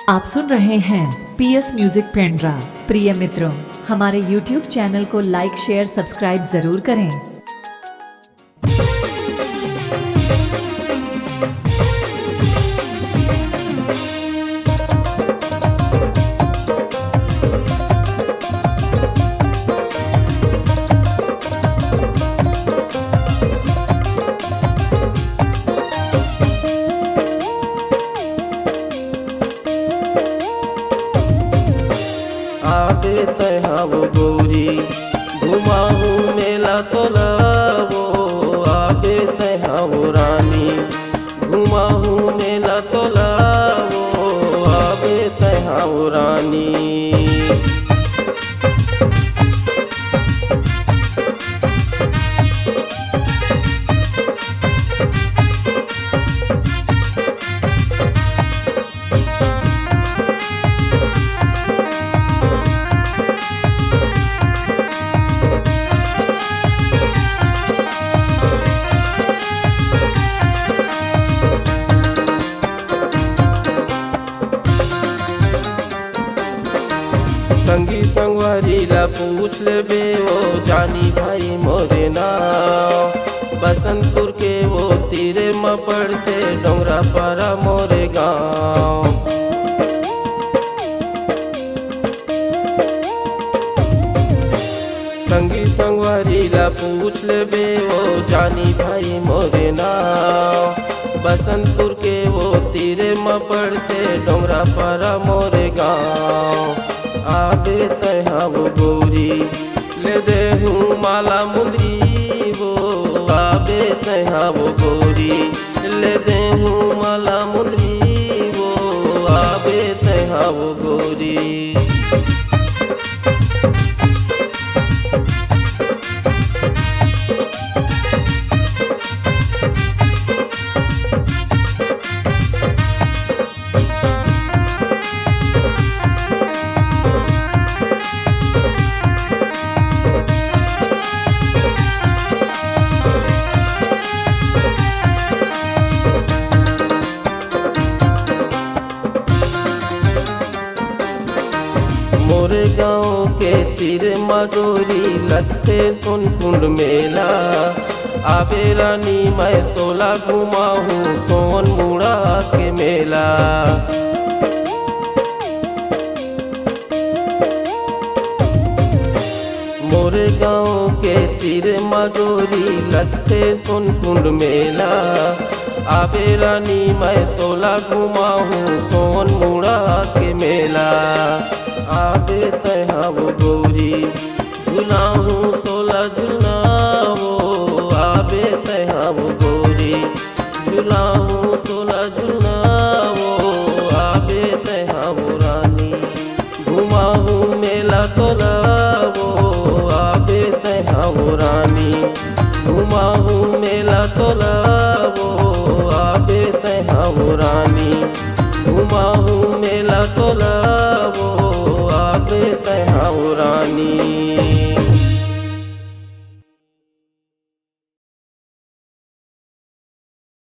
आप सुन रहे हैं पीएस म्यूजिक पेंड्रा। प्रिय मित्रों, हमारे YouTube चैनल को लाइक शेयर सब्सक्राइब जरूर करें। आबे तहाँ वो गोरी घुमाहू मेला तोलावो। आबे तहाँ वो रानी घुमाहू मेला तोलावो। आबे तहाँ वो रानी। संगी संगवारी ला पूछ लेबे वो जानी भाई मोरे नाव। बसंतपुर के वो तीरे में पड़ते डोंगरा पारा मोरे गाँव। संगी संगवारी ला पूछ लेबे वो जानी भाई मोरे नाव। बसंतपुर के वो तीरे में पड़ते डोंगरा पारा मोरे गाँव। आबे तहाँ वो गोरी ले दे हूँ माला मुंदरी वो। आबे तहाँ वो गोरी ले दे हूँ माला मुंदरी वो। आबे तहाँ वो गोरी। मोरे गाँव के तीर मगोरी लगते सोनकुंड मेला। आबे रानी मैं तोला घुमाहूँ सोन मुड़ा के मेला। मोरे गाँव के तीर मगोरी लगते सोनकुंड मेला। आबे रानी मैं तोला घुमाहूँ सोन मुड़ा के मेला। आबे तहाँ वो गोरी झुलाहूँ तोला झुलावो। आबे तहाँ वो गोरी झुलाहूँ तोला झुलावो। आबे तहाँ वो रानी घुमाहूँ मेला तोलावो। आबे तहाँ वो रानी घुमाहूँ मेला तोलावो। आबे तहाँ वो रानी घुमाहूँ मेला तोला।